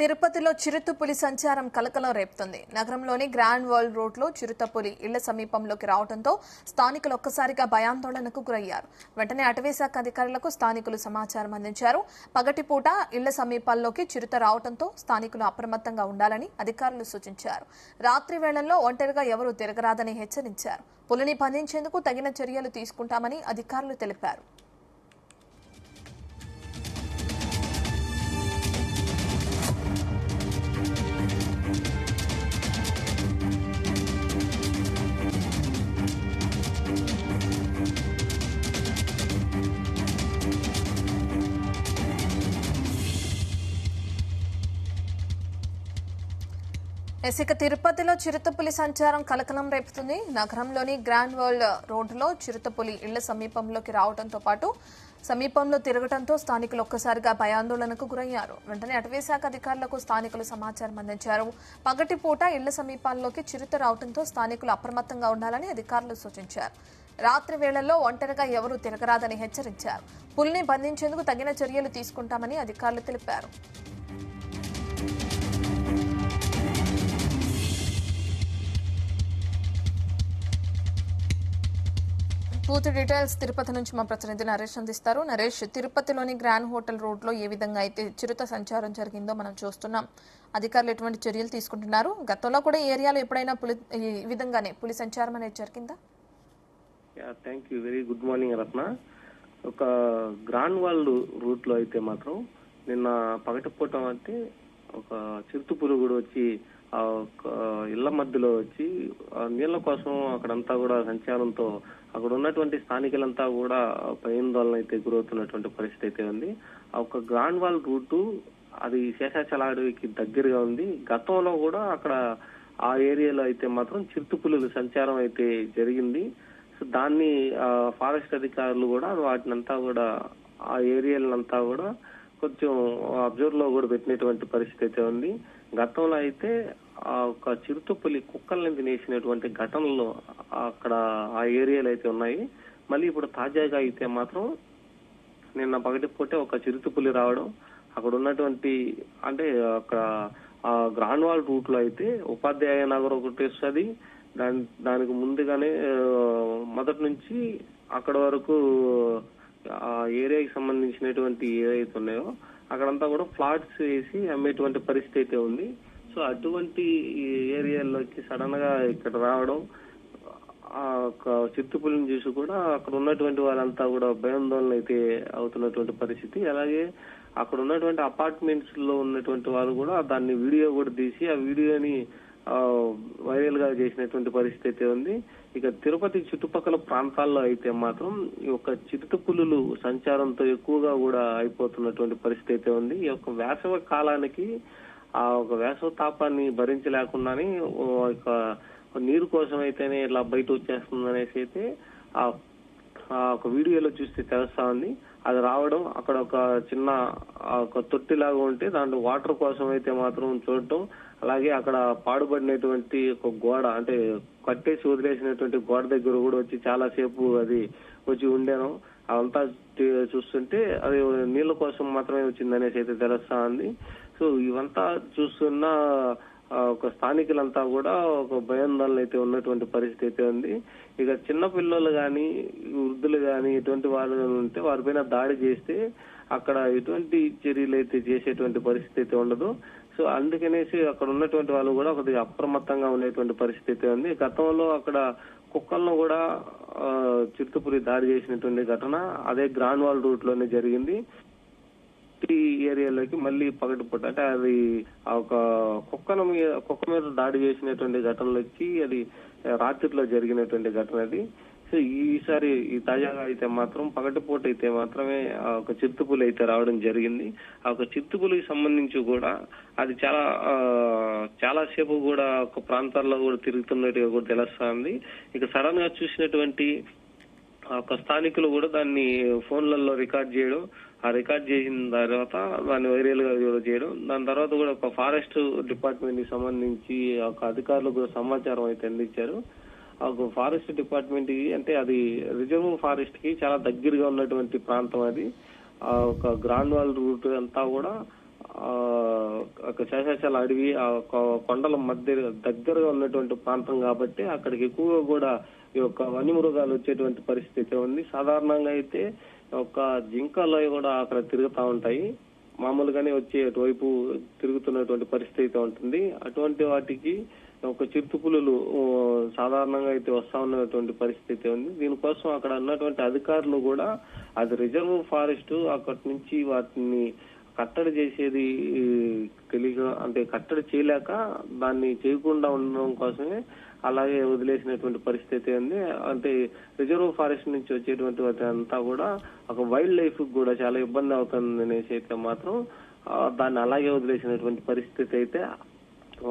తిరుపతిలో చిరుతపులి సంచారం కలకలం రేపుతుంది. నగరంలోని గ్రాండ్ వరల్డ్ రోడ్లో చిరుతపులి ఇళ్ల సమీపంలోకి రావడంతో స్థానికులు ఒక్కసారిగా భయాందోళనకు గురయ్యారు. వెంటనే అటవీశాఖ అధికారులకు స్థానికులు సమాచారం అందించారు. పగటిపూట ఇళ్ల సమీపాల్లోకి చిరుత రావడంతో స్థానికులు అప్రమత్తంగా ఉండాలని అధికారులు సూచించారు. రాత్రి వేళల్లో ఒంటరిగా ఎవరూ తిరగరాదని హెచ్చరించారు. పులిని బంధించేందుకు తగిన చర్యలు తీసుకుంటామని అధికారులు తెలిపారు. ఇక తిరుపతిలో చిరుతపులి సంచారం కలకలం రేపుతుంది. నగరంలోని గ్రాండ్ వరల్డ్ రోడ్డులో చిరుతపులి ఇళ్ల సమీపంలోకి రావడంతో పాటు సమీపంలో తిరగడంతో స్థానికులు ఒక్కసారిగా భయాందోళనకు గురయ్యారు. వెంటనే అటవీశాఖ అధికారులకు స్థానికులు సమాచారం అందించారు. పగటిపూట ఇళ్ల సమీపాల్లోకి చిరుత రావడంతో స్థానికులు అప్రమత్తంగా ఉండాలని అధికారులు సూచించారు. రాత్రి వేళల్లో ఒంటరిగా ఎవరూ తిరగరాదని హెచ్చరించారు. పులిని బంధించేందుకు తగిన చర్యలు తీసుకుంటామని అధికారులు తెలిపారు. పూర్తి డీటెయిల్స్ తిరుపతి నుంచి మా ప్రతినిధి నరేష్ అందిస్తారు. నరేష్, తిరుపతిలోని గ్రాండ్ హోటల్ రోడ్ లో ఏ విధంగా అయితే చిరుత సంచారం జరిగిందో మనం చూస్తున్నాం. అధికారులు ఎటువంటి చర్యలు తీసుకుంటున్నారు? గతంలో కూడా ఈ ఏరియాలో ఎప్పుడైనా ఈ విధంగానే పులి సంచారం అనేది జరిగిందా? Thank you. Very good morning Ratna. ఒక గ్రాండ్ వరల్డ్ రూట్ లో అయితే మాత్రం నిన్న పగటిపూట అంటే ఒక చిరుతపులి కూడా వచ్చి ఆ ఇళ్ల మధ్యలో వచ్చి నీళ్ల కోసం అక్కడంతా కూడా సంచారంతో అక్కడ ఉన్నటువంటి స్థానికులంతా కూడా భయాందోళన అయితే గురవుతున్నటువంటి పరిస్థితి అయితే ఉంది. ఆ ఒక గ్రాండ్ వాల్ రూటు అది శేషాచల అడవికి దగ్గరగా ఉంది. గతంలో కూడా అక్కడ ఆ ఏరియాలో అయితే మాత్రం చిరుతపులుల సంచారం అయితే జరిగింది. సో దాన్ని ఫారెస్ట్ అధికారులు కూడా వాటినంతా కూడా ఆ ఏరియాలంతా కూడా కొంచెం అబ్జర్వ్ లో కూడా పెట్టినటువంటి పరిస్థితి అయితే ఉంది. గతంలో అయితే ఆ ఒక చిరుతపులి కుక్కల్ని తినేసినటువంటి ఘటనలు అక్కడ ఆ ఏరియాలో అయితే ఉన్నాయి. మళ్ళీ ఇప్పుడు తాజాగా అయితే మాత్రం నిన్న పగటిపూటే ఒక చిరుతపులి రావడం, అక్కడ ఉన్నటువంటి అంటే అక్కడ ఆ గ్రాండ్ వాల్ రూట్ లో అయితే ఉపాధ్యాయ నగర్ ఒకటి వస్తుంది. దానికి ముందుగానే మొదటి నుంచి అక్కడ వరకు ఆ ఏరియాకి సంబంధించినటువంటి ఏదైతే ఉన్నాయో అక్కడంతా కూడా ఫ్లాట్స్ వేసి అమ్మేటువంటి పరిస్థితి అయితే ఉంది. సో అటువంటి ఏరియాల్లోకి సడన్ గా ఇక్కడ రావడం, ఆ చిరుతపులిని చూసి కూడా అక్కడ ఉన్నటువంటి వాళ్ళంతా కూడా భయాందోళన అయితే అవుతున్నటువంటి పరిస్థితి. అలాగే అక్కడ ఉన్నటువంటి అపార్ట్మెంట్స్ లో ఉన్నటువంటి వాళ్ళు కూడా దాన్ని వీడియో కూడా తీసి ఆ వీడియోని వైరల్ గా చేసినటువంటి పరిస్థితి అయితే ఉంది. ఇక తిరుపతి చుట్టుపక్కల ప్రాంతాల్లో అయితే మాత్రం ఈ యొక్క చిరుతపులులు సంచారంతో ఎక్కువగా కూడా అయిపోతున్నటువంటి పరిస్థితి అయితే ఉంది. ఈ యొక్క వేసవి కాలానికి ఆ ఒక వేసవ తాపాన్ని భరించలేకుండానే నీరు కోసం అయితేనే ఇలా బయట వచ్చేస్తుంది అనేసి అయితే ఆ ఒక వీడియోలో చూస్తే తెలుస్తా ఉంది. అది రావడం, అక్కడ ఒక చిన్న ఒక తొట్టిలాగా ఉంటే దాంట్లో వాటర్ కోసం అయితే మాత్రం చూడటం, అలాగే అక్కడ పాడుబడినటువంటి ఒక గోడ అంటే కట్టేసి వదిలేసినటువంటి గోడ దగ్గర కూడా వచ్చి చాలా సేపు అది వచ్చి ఉండేను. అదంతా చూస్తుంటే అది నీళ్ల కోసం మాత్రమే వచ్చిందనేసి అయితే తెలుస్తా ఉంది. సో ఇవంతా చూస్తున్న ఒక స్థానికులంతా కూడా ఒక భయాందోళన అయితే ఉన్నటువంటి పరిస్థితి అయితే ఉంది. ఇక చిన్న పిల్లలు గాని వృద్ధులు గాని ఎటువంటి వాళ్ళు ఉంటే వారిపైన దాడి చేస్తే అక్కడ ఎటువంటి చర్యలు అయితే చేసేటువంటి పరిస్థితి అయితే ఉండదు. సో అందుకనేసి అక్కడ ఉన్నటువంటి వాళ్ళు కూడా కొద్దిగా అప్రమత్తంగా ఉండేటువంటి పరిస్థితి అయితే ఉంది. గతంలో అక్కడ కుక్కలను కూడా చిరుతపులి దాడి చేసినటువంటి ఘటన అదే గ్రాండ్ వాల్ రూట్ లోనే జరిగింది. ఈ ఏరియాలోకి మళ్ళీ పగటిపూట అంటే అది ఒక కుక్క మీద దాడి చేసినటువంటి ఘటనలకి అది రాత్రిలో జరిగినటువంటి ఘటన అది. సో ఈసారి ఈ తాజాగా అయితే మాత్రం పగటిపూట అయితే మాత్రమే ఒక చిరుతపులి అయితే రావడం జరిగింది. ఆ ఒక చిరుతపులికి సంబంధించి కూడా అది చాలా సేపు కూడా ఒక ప్రాంతాల్లో కూడా తిరుగుతున్నట్టుగా కూడా తెలుస్తుంది. ఇక సడన్ గా చూసినటువంటి ఒక స్థానికులు కూడా దాన్ని ఫోన్లలో రికార్డ్ చేయడం, ఆ రికార్డ్ చేసిన తర్వాత దాన్ని వైరల్ గా చేయడం, దాని తర్వాత కూడా ఒక ఫారెస్ట్ డిపార్ట్మెంట్ కి సంబంధించి ఒక అధికారులు కూడా సమాచారం అయితే అందించారు. ఒక ఫారెస్ట్ డిపార్ట్మెంట్ కి అంటే అది రిజర్వ్ ఫారెస్ట్ కి చాలా దగ్గరగా ఉన్నటువంటి ప్రాంతం అది. ఒక గ్రాండ్ వాల్ రూట్ అంతా కూడా శేషాచల అడవి ఆ కొండల మధ్య దగ్గరగా ఉన్నటువంటి ప్రాంతం కాబట్టి అక్కడికి ఎక్కువగా కూడా ఈ యొక్క వన్యమృగాలు వచ్చేటువంటి పరిస్థితి ఉంది. సాధారణంగా అయితే ఒక జింకలు కూడా అక్కడ తిరుగుతూ ఉంటాయి. మామూలుగానే వచ్చి అటువైపు తిరుగుతున్నటువంటి పరిస్థితి ఉంటుంది. అటువంటి వాటికి ఒక చిరుతపులులు సాధారణంగా అయితే వస్తా ఉన్నటువంటి పరిస్థితి ఉంది. దీనికోసం అక్కడ ఉన్నటువంటి అధికారులు కూడా అది రిజర్వ్ ఫారెస్ట్, అక్కడి నుంచి వాటిని కట్టడి చేసేది తెలియక, అంటే కట్టడి చేయలేక దాన్ని చేయకుండా ఉండడం కోసమే అలాగే వదిలేసినటువంటి పరిస్థితి ఉంది. అంటే రిజర్వ్ ఫారెస్ట్ నుంచి వచ్చేటువంటి వాటి అంతా కూడా ఒక వైల్డ్ లైఫ్ కూడా చాలా ఇబ్బంది అవుతుంది అనేసి అయితే మాత్రం దాన్ని అలాగే వదిలేసినటువంటి పరిస్థితి అయితే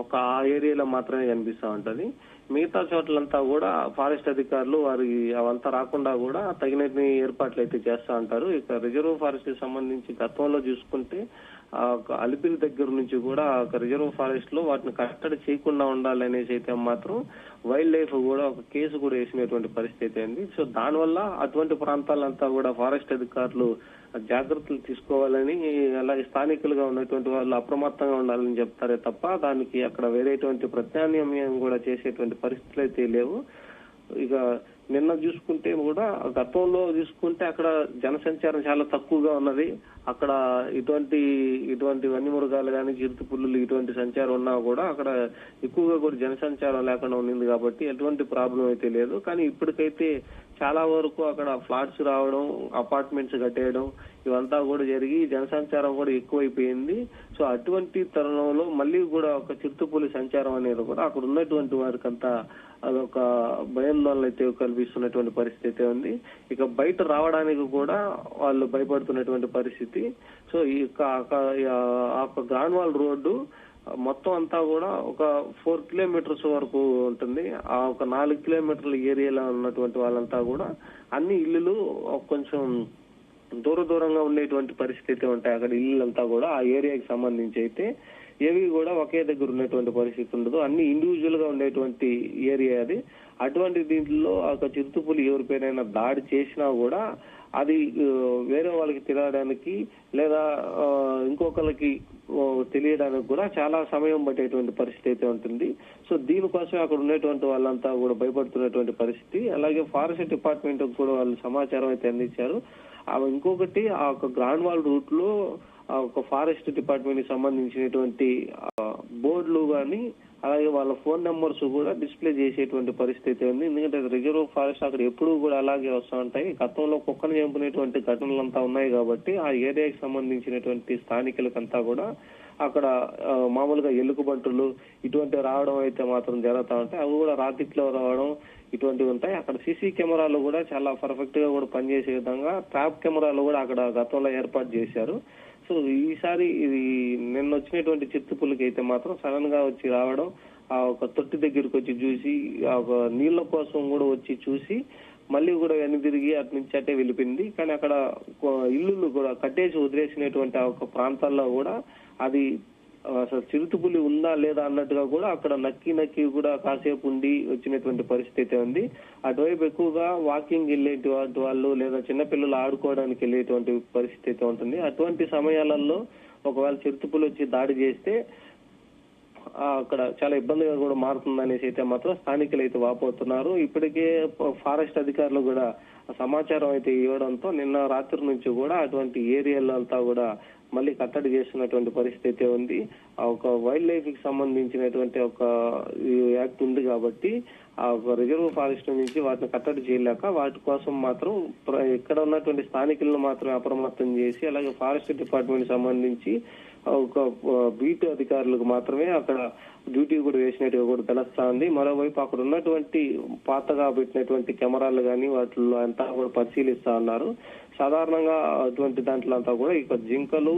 ఒక ఆ ఏరియాలో మాత్రమే కనిపిస్తా ఉంటది. మిగతా చోట్లంతా కూడా ఫారెస్ట్ అధికారులు వారి అవంతా రాకుండా కూడా తగినన్ని ఏర్పాట్లు అయితే చేస్తా ఉంటారు. ఇక రిజర్వ్ ఫారెస్ట్ కి సంబంధించి గతంలో చూసుకుంటే అలిపిరి దగ్గర నుంచి కూడా రిజర్వ్ ఫారెస్ట్ లో వాటిని కట్టడి చేయకుండా ఉండాలనేసి అయితే మాత్రం వైల్డ్ లైఫ్ కూడా ఒక కేసు కూడా వేసినటువంటి పరిస్థితి ఉంది. సో దానివల్ల అటువంటి ప్రాంతాలంతా కూడా ఫారెస్ట్ అధికారులు జాగ్రత్తలు తీసుకోవాలని, అలాగే స్థానికులుగా ఉన్నటువంటి వాళ్ళు అప్రమత్తంగా ఉండాలని చెప్తారే తప్ప దానికి అక్కడ వేరేటువంటి ప్రత్యామ్నాయం కూడా చేసేటువంటి పరిస్థితులు అయితే లేవు. ఇక నిన్న చూసుకుంటే కూడా గతంలో చూసుకుంటే అక్కడ జనసంచారం చాలా తక్కువగా ఉన్నది. అక్కడ ఇటువంటి వన్యమృగాలు కానీ చిరుతపుల్లులు ఇటువంటి సంచారం ఉన్నా కూడా అక్కడ ఎక్కువగా కూడా జనసంచారం లేకుండా ఉన్నింది కాబట్టి ఎటువంటి ప్రాబ్లం అయితే లేదు. కానీ ఇప్పటికైతే చాలా వరకు అక్కడ ఫ్లాట్స్ రావడం, అపార్ట్మెంట్స్ కట్టేయడం ఇవంతా కూడా జరిగి జనసంచారం కూడా ఎక్కువైపోయింది. సో అటువంటి తరుణంలో మళ్ళీ కూడా ఒక చిరుతపులి సంచారం అనేది కూడా అక్కడ ఉన్నటువంటి వారికి అంతా అదొక భయాందోళన అయితే కల్పిస్తున్నటువంటి పరిస్థితి ఉంది. ఇక బయట రావడానికి కూడా వాళ్ళు భయపడుతున్నటువంటి పరిస్థితి. సో ఈ గ్రాన్వాల్ రోడ్డు మొత్తం అంతా కూడా ఒక 4 కిలోమీటర్స్ వరకు ఉంటుంది. ఆ ఒక 4 కిలోమీటర్ల ఏరియాలో ఉన్నటువంటి వాళ్ళంతా కూడా అన్ని ఇల్లులు కొంచెం దూరంగా ఉండేటువంటి పరిస్థితి ఉంటాయి. అక్కడ ఇల్లులంతా కూడా ఆ ఏరియాకి సంబంధించి అయితే ఏవి కూడా ఒకే దగ్గర ఉన్నటువంటి పరిస్థితి ఉండదు. అన్ని ఇండివిజువల్ గా ఉండేటువంటి ఏరియా అది. అటువంటి దీంట్లో ఒక చిరుతపులి ఎవరిపైనైనా దాడి చేసినా కూడా అది వేరే వాళ్ళకి తెలియడానికి లేదా ఇంకొకరికి తెలియడానికి కూడా చాలా సమయం పట్టేటువంటి పరిస్థితి అయితే ఉంటుంది. సో దీనికోసం అక్కడ ఉన్నటువంటి వాళ్ళంతా కూడా భయపడుతున్నటువంటి పరిస్థితి. అలాగే ఫారెస్ట్ డిపార్ట్మెంట్ కూడా వాళ్ళు సమాచారం అయితే అందించారు. ఇంకొకటి ఆ ఒక గ్రాన్వాల్ రూట్ లో ఒక ఫారెస్ట్ డిపార్ట్మెంట్ కి సంబంధించినటువంటి బోర్డులు గాని అలాగే వాళ్ళ ఫోన్ నెంబర్స్ కూడా డిస్ప్లే చేసేటువంటి పరిస్థితి ఉంది. ఎందుకంటే రిజర్వ్ ఫారెస్ట్ అక్కడ ఎప్పుడూ కూడా అలాగే వస్తూ ఉంటాయి. గతంలో కుక్కను చంపినటువంటి ఘటనలంతా ఉన్నాయి కాబట్టి ఆ ఏరియాకి సంబంధించినటువంటి స్థానికులకంతా కూడా అక్కడ మామూలుగా ఎలుగుబంటులు ఇటువంటి రావడం అయితే మాత్రం జరుగుతూ ఉంటాయి. అవి కూడా రాత్రిలో రావడం ఇటువంటివి ఉంటాయి. అక్కడ సీసీ కెమెరాలు కూడా చాలా పర్ఫెక్ట్ గా కూడా పనిచేసే విధంగా ట్రాప్ కెమెరాలు కూడా అక్కడ గతంలో ఏర్పాటు చేశారు. సో ఈసారి ఇది నిన్న వచ్చినటువంటి చిరుతపులికి అయితే మాత్రం సడన్ గా వచ్చి రావడం, ఆ ఒక తొట్టి దగ్గరికి వచ్చి చూసి ఆ ఒక నీళ్ల కోసం కూడా వచ్చి చూసి మళ్ళీ కూడా వెనక్కి తిరిగి అటు నుంచి అట్టే వెళ్ళిపోయింది. కానీ అక్కడ ఇల్లులు కూడా కట్టేసి వదిలేసినటువంటి ఆ ఒక ప్రాంతాల్లో కూడా అది అసలు చిరుతపులి ఉందా లేదా అన్నట్టుగా కూడా అక్కడ నక్కి కూడా కాసేపు ఉండి వచ్చినటువంటి పరిస్థితి ఉంది. అటువైపు ఎక్కువగా వాకింగ్ వెళ్ళేటువంటి వాళ్ళు లేదా చిన్నపిల్లలు ఆడుకోవడానికి వెళ్ళేటువంటి పరిస్థితి ఉంటుంది. అటువంటి సమయాలలో ఒకవేళ చిరుతపులి వచ్చి దాడి చేస్తే అక్కడ చాలా ఇబ్బందిగా కూడా మారుతుందనేసి అయితే మాత్రం స్థానికులు అయితే వాపోతున్నారు. ఇప్పటికే ఫారెస్ట్ అధికారులు కూడా సమాచారం అయితే ఇవ్వడంతో నిన్న రాత్రి నుంచి కూడా అటువంటి ఏరియాలో అంతా కూడా మళ్ళీ కట్టడి చేస్తున్నటువంటి పరిస్థితి ఉంది. ఒక వైల్డ్ లైఫ్ కి సంబంధించినటువంటి ఒక యాక్ట్ ఉంది కాబట్టి ఆ రిజర్వ్ ఫారెస్ట్ నుంచి వాటిని కట్టడి చేయలేక వాటి కోసం మాత్రం ఇక్కడ ఉన్నటువంటి స్థానికులను మాత్రమే అప్రమత్తం చేసి అలాగే ఫారెస్ట్ డిపార్ట్మెంట్ సంబంధించి ఒక బీట్ అధికారులకు మాత్రమే అక్కడ డ్యూటీ కూడా వేసినట్టుగా కూడా తెలుస్తా ఉంది. మరోవైపు అక్కడ ఉన్నటువంటి పాతగా పెట్టినటువంటి కెమెరాలు కానీ వాటిల్లో అంతా కూడా పరిశీలిస్తా ఉన్నారు. సాధారణంగా అటువంటి దాంట్లో అంతా కూడా ఇక జింకలు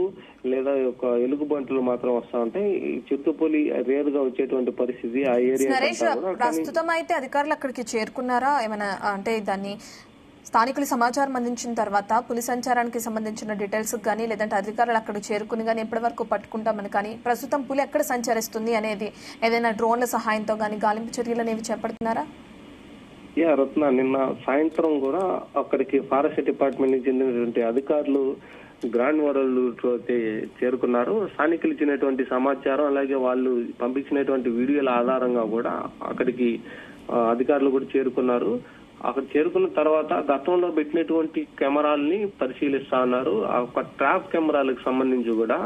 లేదా ఒక ఎలుగుబంటులు మాత్రం వస్తా ఉంటాయి. చిరుతపులి రేరుగా వచ్చేటువంటి పరిస్థితి ఆ ఏరియా. ప్రస్తుతం అయితే అధికారులు అక్కడికి చేరుకున్నారా? ఏమైనా అంటే దాన్ని స్థానికులు సమాచారం అందించిన తర్వాత పులి సంచారానికి సంబంధించిన డీటెయిల్స్ కానీ లేదంటే అధికారులు అక్కడ చేరుకుని కానీ ఎప్పటి వరకు పట్టుకుంటామని కానీ ప్రస్తుతం పులి ఎక్కడ సంచరిస్తుంది అనేది ఏదైనా డ్రోన్ల సహాయంతో కానీ గాలింపు చర్యలు అనేవి చేపడుతున్నారా? రత్న నిన్న సాయంత్రం కూడా అక్కడికి ఫారెస్ట్ డిపార్ట్మెంట్ కి చెందినటువంటి అధికారులు గ్రాండ్ వరల్డ్ అయితే చేరుకున్నారు. స్థానికులు ఇచ్చినటువంటి సమాచారం అలాగే వాళ్ళు పంపించినటువంటి వీడియోల ఆధారంగా కూడా అక్కడికి అధికారులు కూడా చేరుకున్నారు. అక్కడ చేరుకున్న తర్వాత గతంలో పెట్టినటువంటి కెమెరాలని పరిశీలిస్తా ఉన్నారు. ఆ ఒక ట్రాప్ కెమెరాలకు సంబంధించి కూడా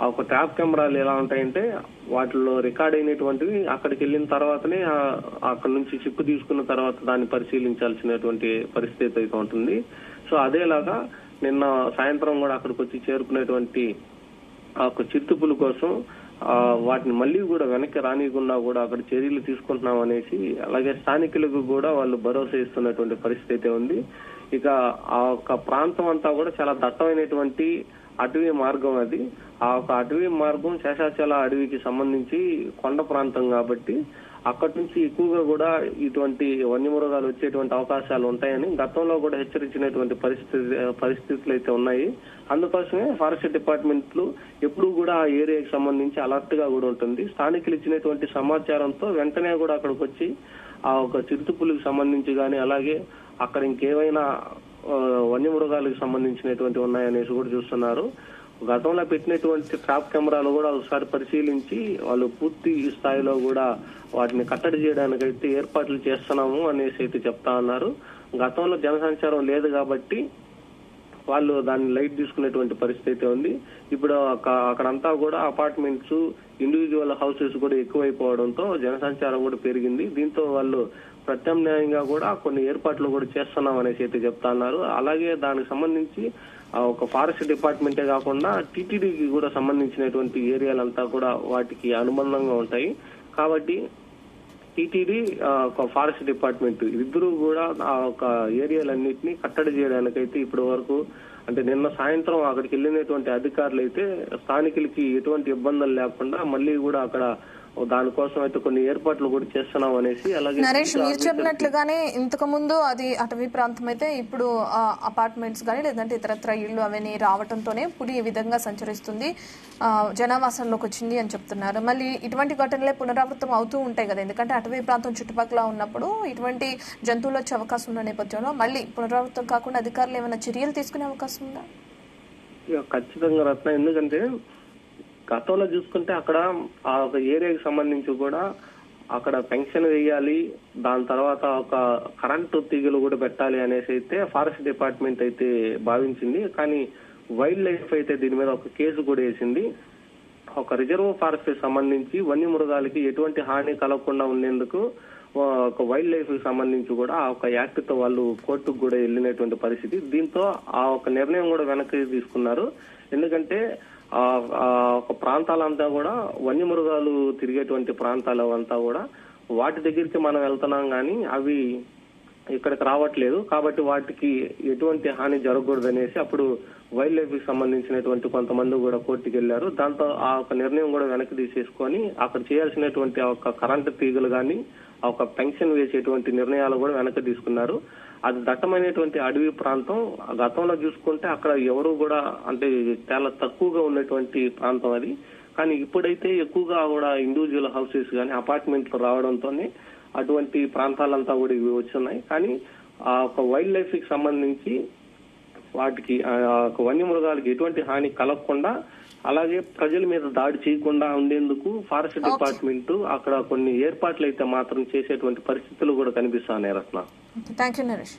ఆ ఒక ట్రాప్ కెమెరాలు ఎలా ఉంటాయంటే వాటిలో రికార్డ్ అయినటువంటివి అక్కడికి వెళ్ళిన తర్వాతనే అక్కడ నుంచి చిప్పు తీసుకున్న తర్వాత దాన్ని పరిశీలించాల్సినటువంటి పరిస్థితి అయితే ఉంటుంది. సో అదేలాగా నిన్న సాయంత్రం కూడా అక్కడికి వచ్చి చేరుకునేటువంటి ఆ ఒక చిరుతపులి కోసం వాటిని మళ్ళీ కూడా వెనక్కి రానియకుండా కూడా అక్కడ చర్యలు తీసుకుంటున్నాం అనేసి అలాగే స్థానికులకు కూడా వాళ్ళు భరోసా ఇస్తున్నటువంటి పరిస్థితి ఉంది. ఇక ఆ ఒక ప్రాంతం అంతా కూడా చాలా దట్టమైనటువంటి అటవీ మార్గం అది. ఆ ఒక అటవీ మార్గం శేషాచల అడవికి సంబంధించి కొండ ప్రాంతం కాబట్టి అక్కడి నుంచి ఎక్కువగా కూడా ఇటువంటి వన్యమృగాలు వచ్చేటువంటి అవకాశాలు ఉంటాయని గతంలో కూడా హెచ్చరించినటువంటి పరిస్థితులు అయితే ఉన్నాయి. అందుకోసమే ఫారెస్ట్ డిపార్ట్మెంట్లు ఎప్పుడు కూడా ఆ ఏరియాకి సంబంధించి అలర్ట్ గా కూడా ఉంటుంది. స్థానికులు ఇచ్చినటువంటి సమాచారంతో వెంటనే కూడా అక్కడికి వచ్చి ఆ ఒక చిరుతపులికి సంబంధించి కానీ అలాగే అక్కడ ఇంకేమైనా వన్యమృగాలకు సంబంధించినటువంటి ఉన్నాయనేసి కూడా చూస్తున్నారు. గతంలో పెట్టినటువంటి ట్రాప్ కెమెరాలు కూడా ఒకసారి పరిశీలించి వాళ్ళు పూర్తి స్థాయిలో కూడా వాటిని కట్టడి చేయడానికైతే ఏర్పాట్లు చేస్తున్నాము అనేసి అయితే చెప్తా ఉన్నారు. గతంలో జనసంచారం లేదు కాబట్టి వాళ్ళు దాన్ని లైట్ తీసుకునేటువంటి పరిస్థితి ఉంది. ఇప్పుడు అక్కడంతా కూడా అపార్ట్మెంట్స్, ఇండివిజువల్ హౌసెస్ కూడా ఎక్కువైపోవడంతో జనసంచారం కూడా పెరిగింది. దీంతో వాళ్ళు ప్రత్యామ్నాయంగా కూడా కొన్ని ఏర్పాట్లు కూడా చేస్తున్నాం అనేసి అయితే చెప్తా ఉన్నారు. అలాగే దానికి సంబంధించి ఒక ఫారెస్ట్ డిపార్ట్మెంటే కాకుండా టీటీడీకి కూడా సంబంధించినటువంటి ఏరియాలంతా కూడా వాటికి అనుబంధంగా ఉంటాయి కాబట్టి టీటీడీ ఒక ఫారెస్ట్ డిపార్ట్మెంట్ ఇద్దరు కూడా ఆ ఒక ఏరియాలన్నింటినీ కట్టడి చేయడానికైతే ఇప్పటి వరకు అంటే నిన్న సాయంత్రం అక్కడికి వెళ్ళినటువంటి అధికారులు అయితే స్థానికులకి ఎటువంటి ఇబ్బందులు లేకుండా మళ్ళీ కూడా అక్కడ దానికోసం అయితే కొన్ని ఏర్పాట్లు కూడా చేస్తున్నాం అనేసి అలాగే నరేష్ మీరు చెప్పినట్లుగానే ఇంతకు ముందు అది అటవీ ప్రాంతం అయితే ఇప్పుడు అపార్ట్మెంట్స్ కానీ లేదంటే ఇతరత్ర ఇళ్లు అవన్నీ రావడంతోనే పులి ఈ విధంగా సంచరిస్తుంది, జనావాసంలోకి వచ్చింది అని చెప్తున్నారు. మళ్ళీ ఇటువంటి ఘటనలే పునరావృతం అవుతూ ఉంటాయి కదా, ఎందుకంటే అటవీ ప్రాంతం చుట్టుపక్కల ఉన్నప్పుడు ఇటువంటి జంతువులు వచ్చే అవకాశం ఉన్న నేపథ్యంలో మళ్ళీ పునరావృతం కాకుండా అధికారులు ఏమైనా చర్యలు తీసుకునే అవకాశం ఉందా? ఖచ్చితంగా రత్న, ఎందుకంటే గతంలో చూసుకుంటే అక్కడ ఆ ఒక ఏరియాకి సంబంధించి కూడా అక్కడ పెన్షన్ వేయాలి, దాని తర్వాత ఒక కరెంటు తీగలు కూడా పెట్టాలి అనేసి అయితే ఫారెస్ట్ డిపార్ట్మెంట్ అయితే భావించింది. కానీ వైల్డ్ లైఫ్ అయితే దీని మీద ఒక కేసు కూడా వేసింది. ఒక రిజర్వ్ ఫారెస్ట్ కి సంబంధించి వన్యమృగాలకి ఎటువంటి హాని కలగకుండా ఉండేందుకు ఒక వైల్డ్ లైఫ్ కి సంబంధించి కూడా ఆ ఒక యాక్ట్ తో వాళ్ళు కోర్టుకు కూడా వెళ్ళినటువంటి పరిస్థితి. దీంతో ఆ ఒక నిర్ణయం కూడా వెనక్కి తీసుకున్నారు. ఎందుకంటే ఒక ప్రాంతాలంతా కూడా వన్యమృగాలు తిరిగేటువంటి ప్రాంతాలు అంతా కూడా వాటి దగ్గరికి మనం వెళ్తున్నాం కానీ అవి ఇక్కడికి రావట్లేదు కాబట్టి వాటికి ఎటువంటి హాని జరగకూడదు అనేసి అప్పుడు వైల్డ్ లైఫ్ కి సంబంధించినటువంటి కొంతమంది కూడా కోర్టుకు వెళ్లారు. దాంతో ఆ ఒక నిర్ణయం కూడా వెనక్కి తీసేసుకొని అక్కడ చేయాల్సినటువంటి ఒక కరెంటు తీగలు కానీ ఆ ఒక పెన్షన్ వేసేటువంటి నిర్ణయాలు కూడా వెనక్కి తీసుకున్నారు. అది దట్టమైనటువంటి అడవి ప్రాంతం. గతంలో చూసుకుంటే అక్కడ ఎవరు కూడా అంటే చాలా తక్కువగా ఉన్నటువంటి ప్రాంతం అది. కానీ ఇప్పుడైతే ఎక్కువగా కూడా ఇండివిజువల్ హౌసెస్ కానీ అపార్ట్మెంట్లు రావడంతోనే అటువంటి ప్రాంతాలంతా కూడా ఇవి వచ్చున్నాయి. కానీ ఆ ఒక వైల్డ్ లైఫ్ కి సంబంధించి వాటికి వన్యమృగాలకి ఎటువంటి హాని కలగకుండా అలాగే ప్రజల మీద దాడి చేయకుండా ఉండేందుకు ఫారెస్ట్ డిపార్ట్మెంట్ అక్కడ కొన్ని ఏర్పాట్లు అయితే మాత్రం చేసేటువంటి పరిస్థితులు కూడా కనిపిస్తున్నాయి రత్న. Thank you Naresh.